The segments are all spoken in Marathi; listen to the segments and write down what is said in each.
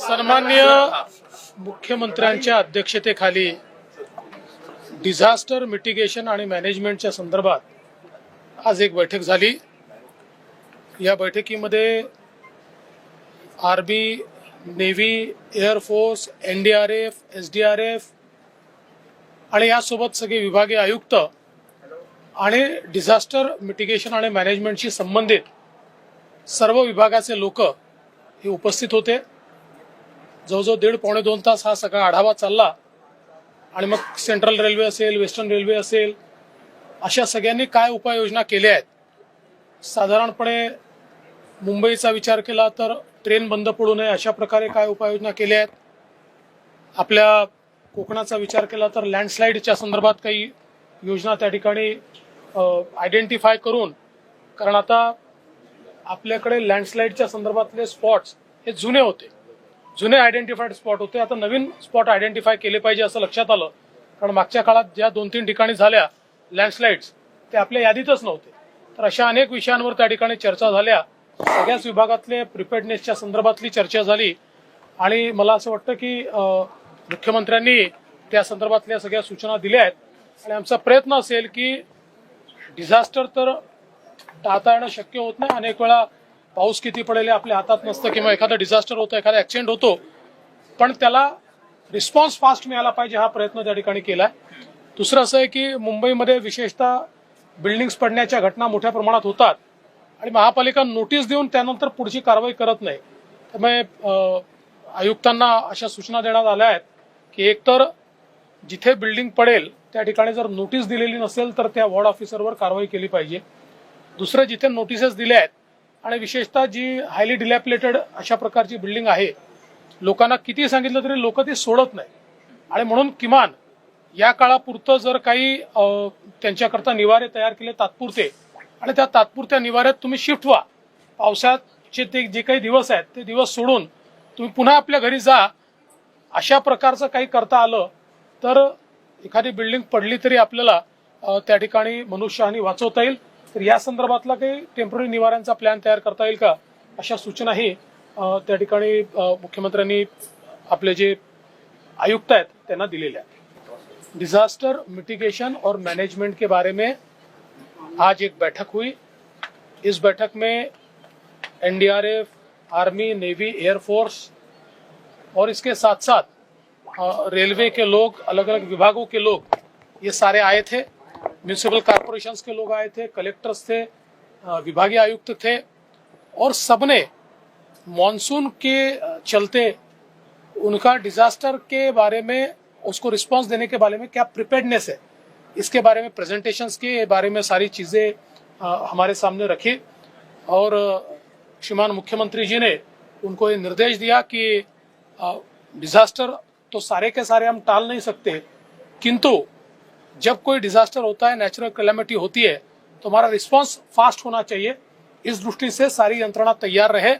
सन्माननीय मुख्यमंत्र्यांच्या अध्यक्षतेखाली डिझास्टर मिटिगेशन आणि मॅनेजमेंटच्या संदर्भात आज एक बैठक झाली। या बैठकीमध्ये army, navy, air force, NDRF, SDRF आणि यासोबत सगळे विभागीय आयुक्त आणि डिझास्टर मिटिगेशन आणि मॅनेजमेंटशी संबंधित सर्व विभागाचे लोक हे उपस्थित होते। जवळजवळ 1.5-2 तास हा सगळा आढावा चालला आणि मग सेंट्रल रेल्वे असेल, वेस्टर्न रेल्वे असेल, अशा सगळ्यांनी काय उपाययोजना केल्या आहेत। साधारणपणे मुंबईचा विचार केला तर ट्रेन बंद पडू नये अशा प्रकारे काय उपाययोजना केल्या आहेत। आपल्या कोकणाचा विचार केला तर लँडस्लाइडच्या संदर्भात काही योजना त्या ठिकाणी आयडेंटिफाय करून, कारण आता आपल्याकडे लँडस्लाइडच्या संदर्भातले स्पॉट्स हे जुने होते, जुने आयडेंटिफाईड स्पॉट होते। आता नवीन स्पॉट आयडेंटिफाय केले पाहिजे असं लक्षात आलं, कारण मागच्या काळात ज्या 2-3 ठिकाणी झाल्या लँडस्लाइड्स ते आपल्या यादीतच नव्हते। तर अशा अनेक विषयांवर त्या ठिकाणी चर्चा झाल्या, सगळ्याच विभागातले प्रिपेअर्डनेसच्या संदर्भातली चर्चा झाली आणि मला असं वाटतं की मुख्यमंत्र्यांनी त्या संदर्भातल्या सगळ्या सूचना दिल्या आहेत आणि आमचा प्रयत्न असेल की डिझास्टर तर टाळता येणं शक्य होत नाही। अनेक वेळा पाऊस किती पडेल आपल्या हातात नसतं किंवा एखादा डिझास्टर होतं, एखादा ऍक्सिडेंट होतो, पण त्याला रिस्पॉन्स फास्ट मिळाला पाहिजे हा प्रयत्न त्या ठिकाणी केलाय। दुसरं असं आहे की मुंबईमध्ये विशेषतः बिल्डिंग्स पडण्याच्या घटना मोठ्या प्रमाणात होतात आणि महापालिका नोटीस देऊन त्यानंतर पुढची कारवाई करत नाही। त्यामुळे आयुक्तांना अशा सूचना देण्यात आल्या आहेत की एकतर जिथे बिल्डिंग पडेल त्या ठिकाणी जर नोटीस दिलेली नसेल तर त्या वॉर्ड ऑफिसरवर कारवाई केली पाहिजे। दुसरं, जिथे नोटिसेस दिल्या आहेत आणि विशेषतः जी हायली डिलॅपिलेटेड अशा प्रकारची बिल्डिंग आहे, लोकांना किती सांगितलं तरी लोक ती सोडत नाही आणि म्हणून किमान या काळापुरतं जर काही त्यांच्याकरता निवारे तयार केले तात्पुरते आणि त्या तात्पुरत्या निवाऱ्यात तुम्ही शिफ्ट व्हा। पावसाचे ते जे काही दिवस आहेत ते दिवस सोडून तुम्ही पुन्हा आपल्या घरी जा। अशा प्रकारचं काही करता आलं तर एखादी बिल्डिंग पडली तरी आपल्याला त्या ठिकाणी मनुष्यहानी वाचवता येईल। तर या संदर्भातला काही टेम्पररी निवाऱ्यांचा प्लॅन तयार करता येईल का, अशा सूचनाही त्या ठिकाणी मुख्यमंत्र्यांनी आपले जे आयुक्त आहेत त्यांना दिलेल्या आहेत। डिजास्टर मिटिगेशन और मैनेजमेंट के बारे में आज एक बैठक हुई। इस बैठक में एनडीआरएफ, आर्मी, नेवी, एयरफोर्स और इसके साथ साथ रेलवे के लोग, अलग अलग विभागों के लोग ये सारे आए थे। म्यूनिसिपल कॉर्पोरेशंस के लोग आए थे, कलेक्टर्स थे, विभागीय आयुक्त थे और सबने मॉनसून के चलते उनका डिजास्टर के बारे में, उसको रिस्पांस देने के बारे में क्या प्रिपेयर्डनेस है, इसके बारे में प्रेजेंटेशंस के बारे में सारी चीजें हमारे सामने रखी और श्रीमान मुख्यमंत्री जी ने उनको ये निर्देश दिया कि डिजास्टर तो सारे के सारे हम टाल नहीं सकते, किंतु जब कोई डिजास्टर होता है, नेचुरल कैलेमिटी होती है, तो हमारा रिस्पांस फास्ट होना चाहिए। इस दृष्टि से सारी यंत्रणा तैयार रहे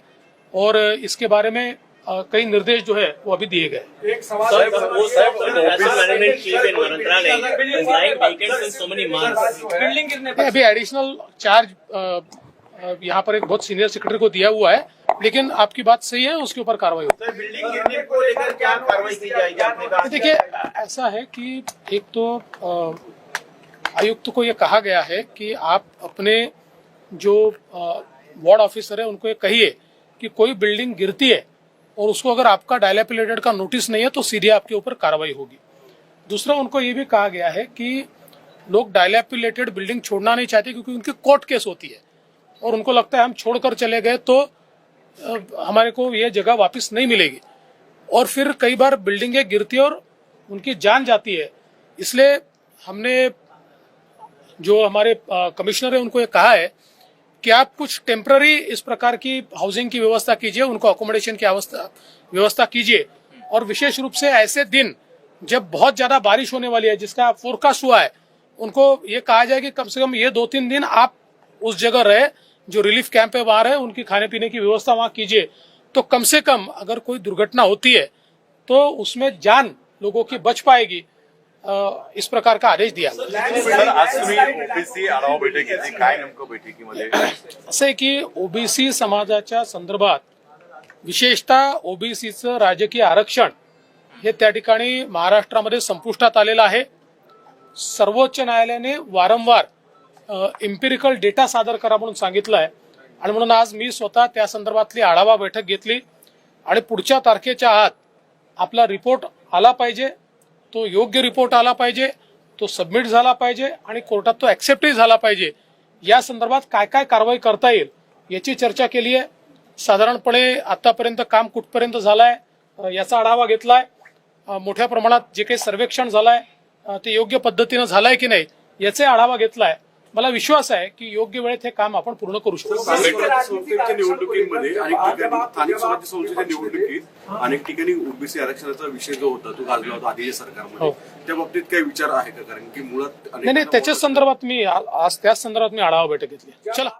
और इसके बारे में कई निर्देश जो है वो अभी दिए गए। एक सवाल अभी एडिशनल चार्ज यहाँ पर एक बहुत सीनियर सेक्रेटरी को दिया हुआ है, लेकिन आपकी बात सही है, उसके ऊपर कार्रवाई होगी। बिल्डिंग गिरने को लेकर क्या कार्रवाई की जाएगी आपने कहा? देखिए, ऐसा है कि एक तो आयुक्त को ये कहा गया है कि आप अपने जो वार्ड ऑफिसर है उनको ये कहिए कि कोई बिल्डिंग गिरती है और उसको अगर आपका डायलैपिलेटेड का नोटिस नहीं है तो सीधे आपके ऊपर कार्रवाई होगी। दूसरा, उनको ये भी कहा गया है कि लोग डायलैपिलेटेड बिल्डिंग छोड़ना नहीं चाहते क्योंकि उनकी कोर्ट केस होती है और उनको लगता है हम छोड़कर चले गए तो हमारे को ये जगह वापस नहीं मिलेगी और फिर कई बार बिल्डिंगें गिरती है और उनकी जान जाती है। इसलिए हमने जो हमारे कमिश्नर है उनको ये कहा है कि आप कुछ टेम्पररी इस प्रकार की हाउसिंग की व्यवस्था कीजिए, उनको अकोमोडेशन की व्यवस्था कीजिए और विशेष रूप से ऐसे दिन जब बहुत ज्यादा बारिश होने वाली है जिसका फोरकास्ट हुआ है, उनको ये कहा जाए कि कम से कम ये 2-3 दिन आप उस जगह रहे, जो रिलीफ कैंप है वहां रहे, उनकी खाने पीने की व्यवस्था वहां कीजिए, तो कम से कम अगर कोई दुर्घटना होती है तो उसमें जान लोगों की बच पाएगी। इस प्रकार का आदेश दिया। सर, आज तुम्ही ओबीसी आढावा बैठक घेतली, काय नेमकं बैठकीमध्ये असं आहे की ओबीसी समाजाच्या संदर्भात विशेषतः ओबीसीचं राजकीय आरक्षण हे त्या ठिकाणी महाराष्ट्रामध्ये संपुष्टात आलेलं आहे. सर्वोच्च न्यायालयाने वारंवार एम्पिरिकल डेटा सादर करा म्हणून सांगितलं आहे आणि म्हणून आज मी स्वतः त्या संदर्भातली आढावा बैठक घेतली आणि पुढच्या तारखेच्या आत आपला रिपोर्ट आला पाहिजे, तो योग्य रिपोर्ट आला पाहिजे, तो सबमिट झाला पाहिजे आणि कोर्टात तो ऍक्सेप्टही झाला पाहिजे. या संदर्भात काय काय कारवाई करता येईल याची चर्चा केली आहे. साधारणपणे आतापर्यंत काम कुठपर्यंत झालंय याचा आढावा घेतलाय. मोठ्या प्रमाणात जे काही सर्वेक्षण झालंय ते योग्य पद्धतीनं झालंय की नाही याचा आढावा घेतलाय. मला विश्वास आहे की योग्य वेळेत हे काम आपण पूर्ण करू शकतो. संस्थेच्या निवडणुकीमध्ये अनेक ठिकाणी स्थानिक स्वराज्य संस्थेच्या निवडणुकीत अनेक ठिकाणी ओबीसी आरक्षणाचा विषय जो होता तो गाजला होता आधीच्या सरकारमध्ये. त्या बाबतीत काही विचार आहे का? कारण की मुळात नाही, त्याच्याच संदर्भात मी आज त्याच संदर्भात मी आढावा बैठक घेतली. चला.